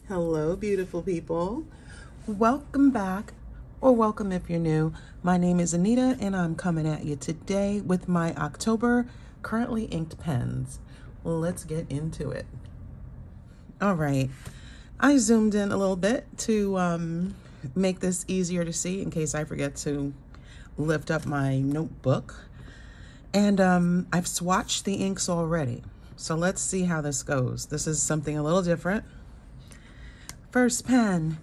Hello, beautiful people. Welcome back, or welcome if you're new. My name is Anita, and I'm coming at you today with my October currently inked pens. Let's get into it. All right, I zoomed in a little bit to make this easier to see in case I forget to lift up my notebook. And I've swatched the inks already. So let's see how this goes. This is something a little different. First pen,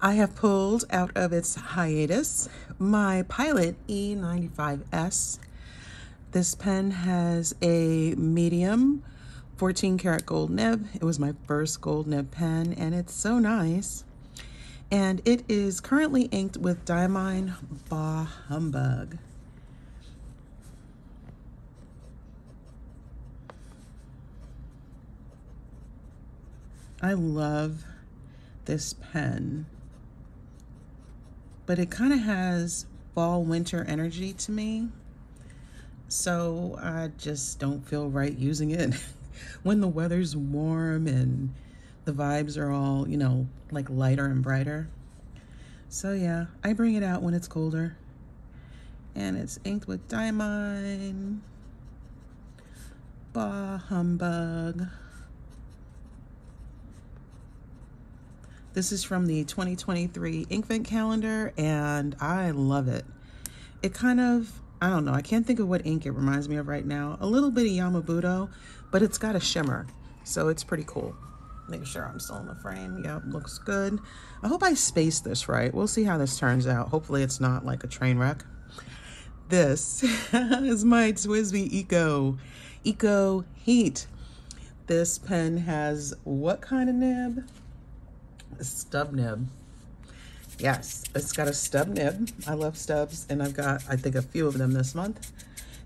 I have pulled out of its hiatus my Pilot E95S. This pen has a medium 14 karat gold nib. It was my first gold nib pen and it's so nice. And it is currently inked with Diamine Bah Humbug. I love this pen, but it kind of has fall winter energy to me, so I just don't feel right using it when the weather's warm and the vibes are all, you know, like lighter and brighter. So yeah, I bring it out when it's colder, and it's inked with Diamine Bah Humbug. This is from the 2023 Inkvent calendar, and I love it. It kind of, I don't know, I can't think of what ink it reminds me of right now. A little bit of Yamabudo, but it's got a shimmer, so it's pretty cool. Making sure I'm still in the frame. Yep, looks good. I hope I spaced this right. We'll see how this turns out. Hopefully it's not like a train wreck. This is my TWSBI Eco Heat. This pen has what kind of nib? A stub nib. Yes, it's got a stub nib. I love stubs, and I've got, I think, a few of them this month.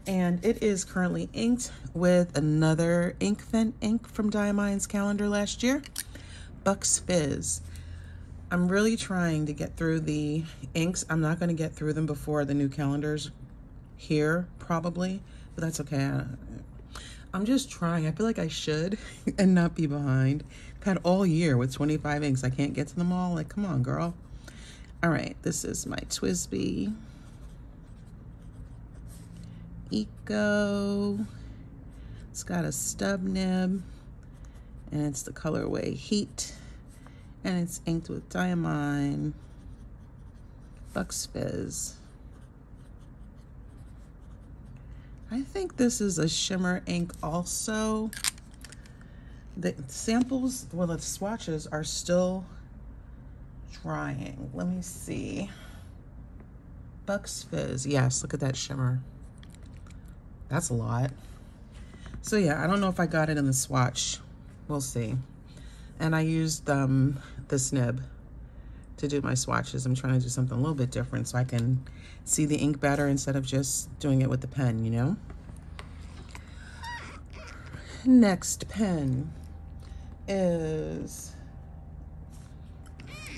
And it is currently inked with another Inkvent ink from Diamine's calendar last year, Bucks Fizz. I'm really trying to get through the inks. I'm not going to get through them before the new calendars here, probably, but that's okay. I'm just trying. I feel like I should and not be behind. I've had all year with 25 inks. I can't get to them all. Like, come on, girl. All right, this is my TWSBI Eco. It's got a stub nib, and it's the colorway Heat, and it's inked with Diamine Bucks Fizz. I think this is a shimmer ink also. The samples, well, the swatches are still drying. Let me see. Bucks Fizz. Yes, look at that shimmer. That's a lot. So yeah, I don't know if I got it in the swatch. We'll see. And I used this nib to do my swatches. I'm trying to do something a little bit different so I can see the ink better instead of just doing it with the pen, you know? Next pen is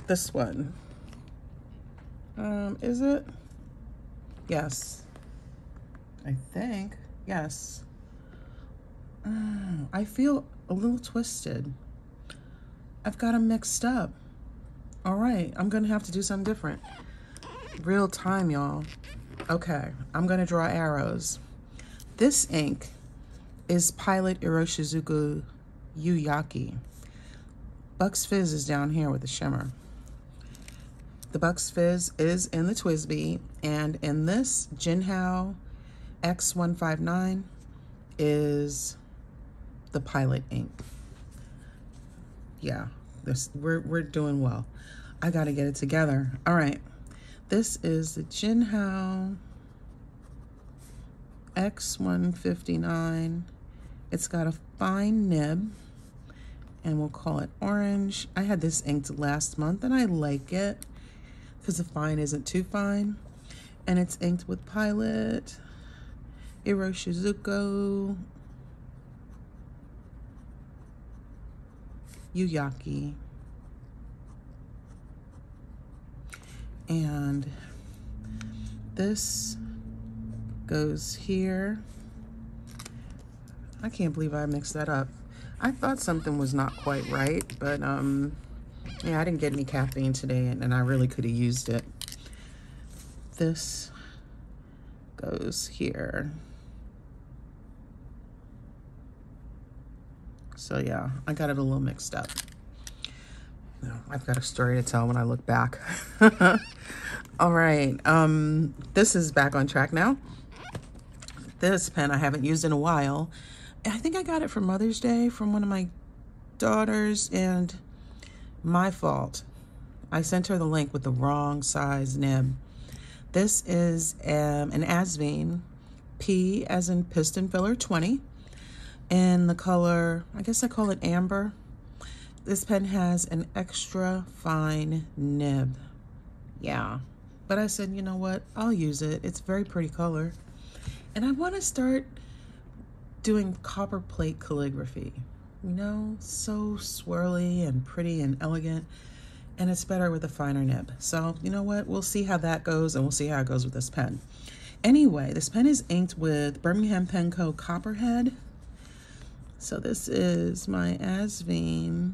this one. Is it? Yes. I think. Yes. I feel a little twisted. I've got them mixed up. All right, I'm gonna have to do something different. Real time, y'all. Okay, I'm gonna draw arrows. This ink is Pilot Iroshizuku Yu Yake. Bucks Fizz is down here with the shimmer. The Bucks Fizz is in the TWSBI, and in this Jinhao X159 is the Pilot ink. Yeah, we're doing well. I gotta get it together. All right, this is the Jinhao X159. It's got a fine nib, and we'll call it orange. I had this inked last month, and I like it because the fine isn't too fine. And it's inked with Pilot Iroshizuku Yu Yake. And this goes here. I can't believe I mixed that up. I thought something was not quite right, but Yeah, I didn't get any caffeine today, and I really could have used it. This goes here. So yeah, I got it a little mixed up. I've got a story to tell when I look back. All right, this is back on track now. This pen I haven't used in a while. I think I got it for Mother's Day from one of my daughters, and my fault. I sent her the link with the wrong size nib. This is an Asvine P as in piston filler 20 in the color, I guess I call it amber. This pen has an extra fine nib. Yeah, but I said, you know what, I'll use it. It's a very pretty color. And I want to start doing copper plate calligraphy. You know, so swirly and pretty and elegant, and it's better with a finer nib. So you know what, we'll see how that goes, and we'll see how it goes with this pen. Anyway, this pen is inked with Birmingham Pen Co Copperhead. So this is my Asvine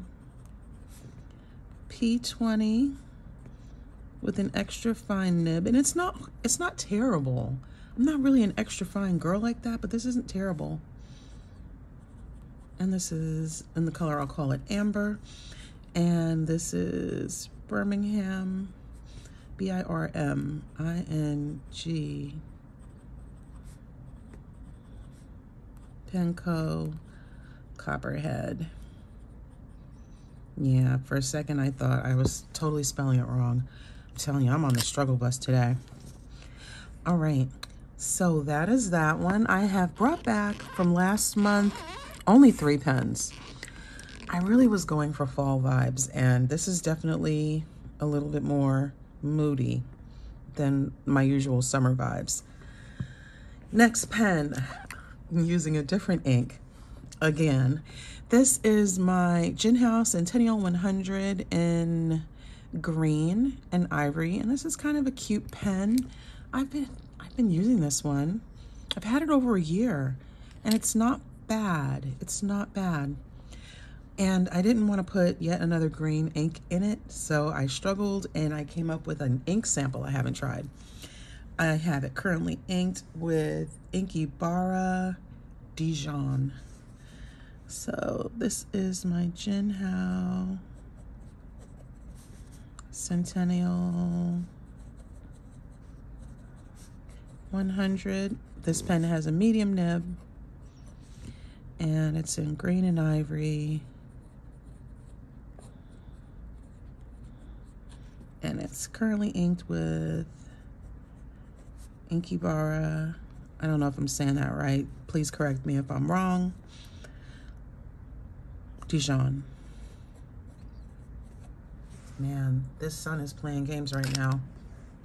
P20 with an extra fine nib, and it's not terrible. I'm not really an extra fine girl like that, but this isn't terrible. And this is in the color, I'll call it amber. And this is Birmingham, B-I-R-M-I-N-G, Pen Co Copperhead. Yeah, for a second I thought I was totally spelling it wrong. I'm telling you, I'm on the struggle bus today. All right, so that is that one. I have brought back from last month only 3 pens. I really was going for fall vibes, and this is definitely a little bit more moody than my usual summer vibes. Next pen, I'm using a different ink again. This is my Jinhao Centennial 100 in green and ivory, and this is kind of a cute pen. I've been using this one. I've had it over a year, and it's not bad. It's not bad. And I didn't want to put yet another green ink in it, so I struggled and I came up with an ink sample I haven't tried. I have it currently inked with Inkebara Dijon. So this is my Jinhao Centennial 100. This pen has a medium nib, and it's in green and ivory, and it's currently inked with Inkebara. I don't know if I'm saying that right. Please correct me if I'm wrong. Dijon. Man, this sun is playing games right now.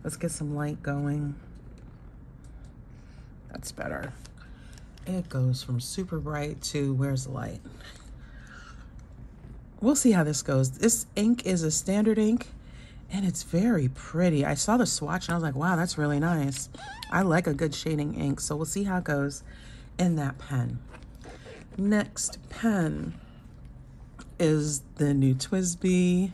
Let's get some light going. That's better. It goes from super bright to where's the light? We'll see how this goes. This ink is a standard ink, and it's very pretty. I saw the swatch and I was like, wow, that's really nice. I like a good shading ink, so we'll see how it goes in that pen. Next pen is the new TWSBI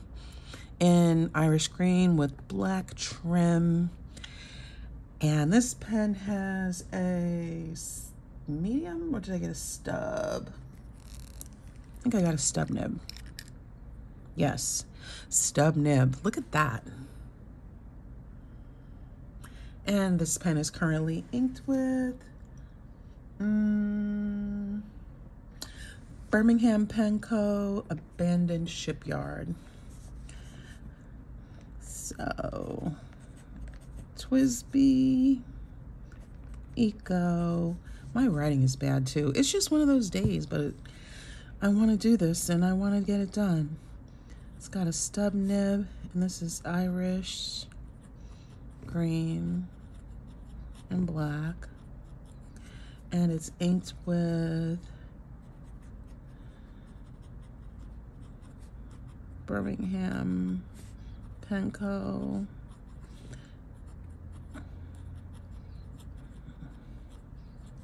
in Irish green with black trim. And this pen has a medium, or did I get a stub? I think I got a stub nib. Yes, stub nib. Look at that. And this pen is currently inked with Birmingham Pen Co Abandoned Shipyard. So TWSBI Eco. My writing is bad too. It's just one of those days, but I want to do this and I want to get it done. It's got a stub nib, and this is Irish green and black, and it's inked with Birmingham Pen Co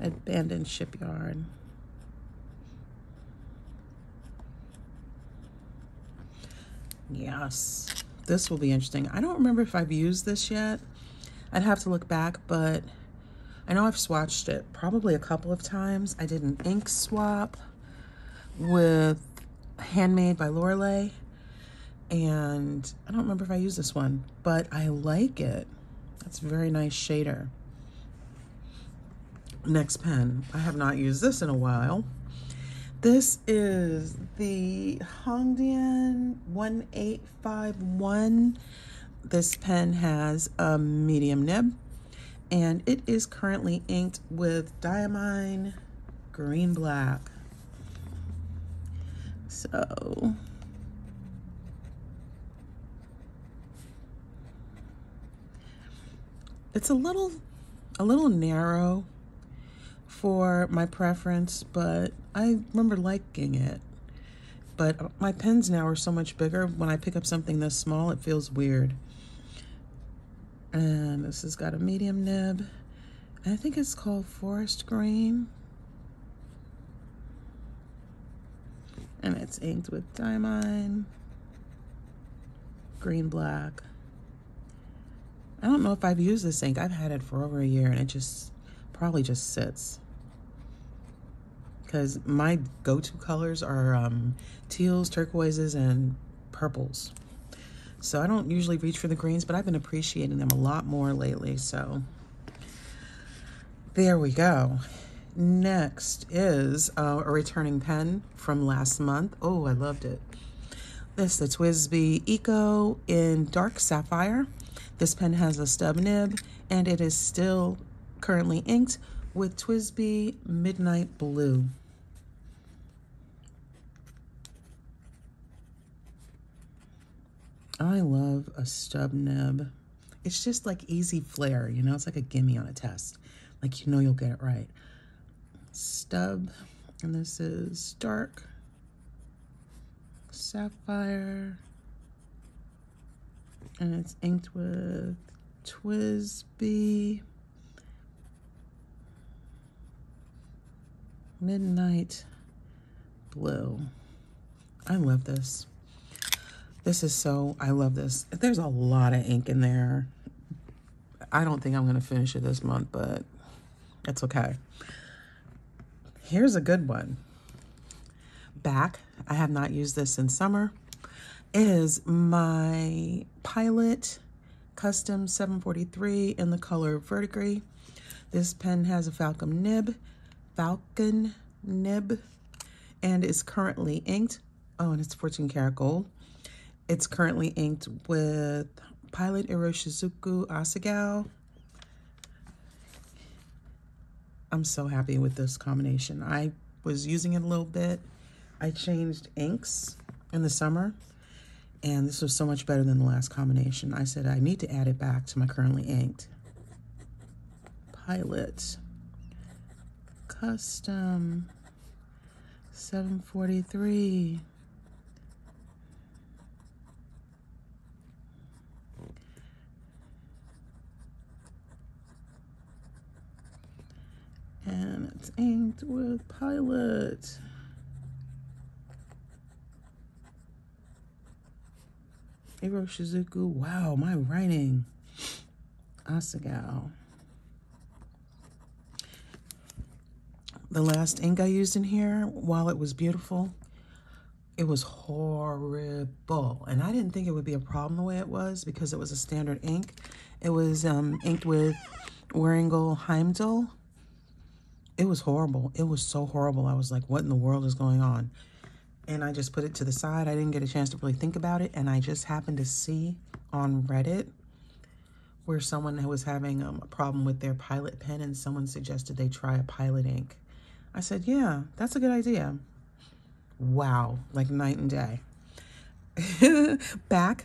Abandoned Shipyard. Yes, this will be interesting. I don't remember if I've used this yet. I'd have to look back, but I know I've swatched it probably a couple of times. I did an ink swap with Handmade by Lorelei, and I don't remember if I used this one, but I like it. That's a very nice shader. Next pen. I have not used this in a while. This is the Hongdian 1851. This pen has a medium nib, and it is currently inked with Diamine Green Black. So it's a little narrow for my preference, but I remember liking it. But my pens now are so much bigger. When I pick up something this small, it feels weird. And this has got a medium nib. I think it's called Forest Green. And it's inked with Diamine Green Black. I don't know if I've used this ink. I've had it for over a year, and it just probably just sits. Because my go-to colors are teals, turquoises, and purples. So I don't usually reach for the greens, but I've been appreciating them a lot more lately. So there we go. Next is a returning pen from last month. Oh, I loved it. This is the TWSBI Eco in dark sapphire. This pen has a stub nib, and it is still currently inked with TWSBI Midnight Blue. I love a stub nib. It's just like easy flair, you know? It's like a gimme on a test. Like, you know you'll get it right. Stub, and this is dark sapphire, and it's inked with TWSBI Midnight Blue. I love this. I love this. There's a lot of ink in there. I don't think I'm gonna finish it this month, but it's okay. Here's a good one. Back, I have not used this in summer, is my Pilot Custom 743 in the color Verdigris. This pen has a falcon nib, and is currently inked. Oh, and it's 14 karat gold. It's currently inked with Pilot Iroshizuku Asa Gao. I'm so happy with this combination. I was using it a little bit. I changed inks in the summer, and this was so much better than the last combination. I said I need to add it back to my currently inked Pilot Custom 743. And it's inked with Pilot. Iroshizuku, wow, my writing. Asa Gao. The last ink I used in here, while it was beautiful, it was horrible. And I didn't think it would be a problem the way it was because it was a standard ink. It was inked with Waringal Heimdall. It was horrible. It was so horrible. I was like, what in the world is going on? And I just put it to the side. I didn't get a chance to really think about it. And I just happened to see on Reddit where someone was having a problem with their Pilot pen, and someone suggested they try a Pilot ink. I said, yeah, that's a good idea. Wow, like night and day. Back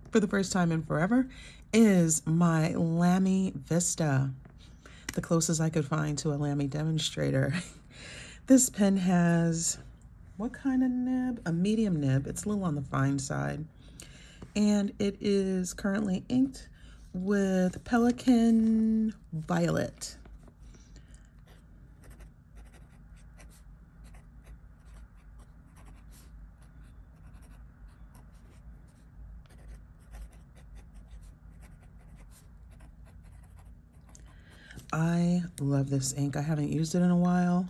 for the first time in forever is my Lamy Vista. The closest I could find to a Lamy demonstrator. This pen has, what kind of nib? A medium nib. It's a little on the fine side. And it is currently inked with Pelikan Violet. I love this ink. I haven't used it in a while.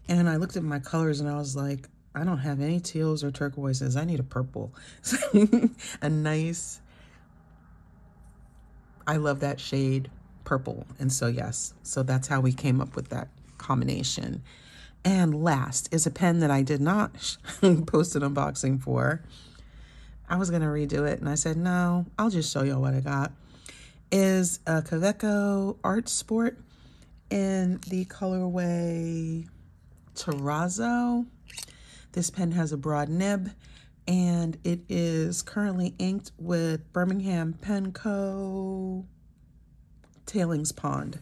And I looked at my colors and I was like, I don't have any teals or turquoises. I need a purple. A nice, I love that shade purple. And so yes, so that's how we came up with that combination. And last is a pen that I did not post an unboxing for. I was gonna redo it and I said, no, I'll just show you what I got. Is a Kaweco Art Sport in the colorway Terrazzo. This pen has a broad nib and it is currently inked with Birmingham Pen Co Tailings Pond.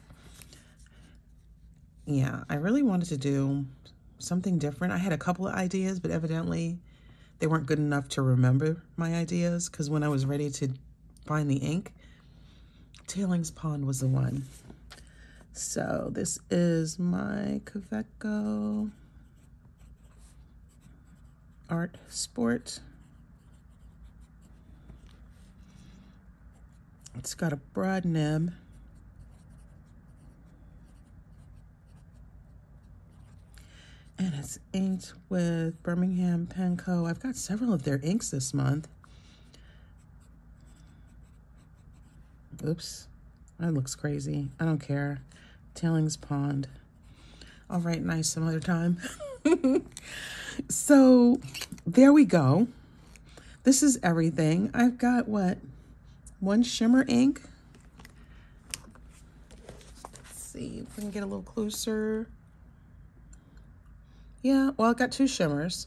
Yeah, I really wanted to do something different. I had a couple of ideas, but evidently they weren't good enough to remember my ideas, because when I was ready to find the ink, Tailings Pond was the one. So this is my Kaweco Art Sport. It's got a broad nib. And it's inked with Birmingham Pen Co. I've got several of their inks this month. Oops, that looks crazy. I don't care. Tailings Pond. I'll write nice some other time. So there we go. This is everything. I've got what? One shimmer ink. Let's see if we can get a little closer. Yeah, well, I got two shimmers.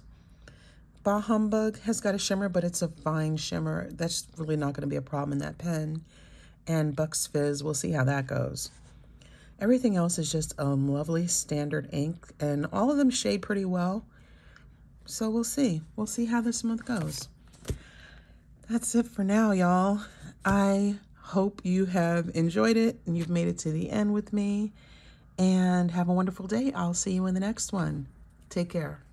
Bah Humbug has got a shimmer, but it's a fine shimmer. That's really not going to be a problem in that pen. And Bucks Fizz, we'll see how that goes. Everything else is just lovely standard ink, and all of them shade pretty well. So we'll see. We'll see how this month goes. That's it for now, y'all. I hope you have enjoyed it and you've made it to the end with me. And have a wonderful day. I'll see you in the next one. Take care.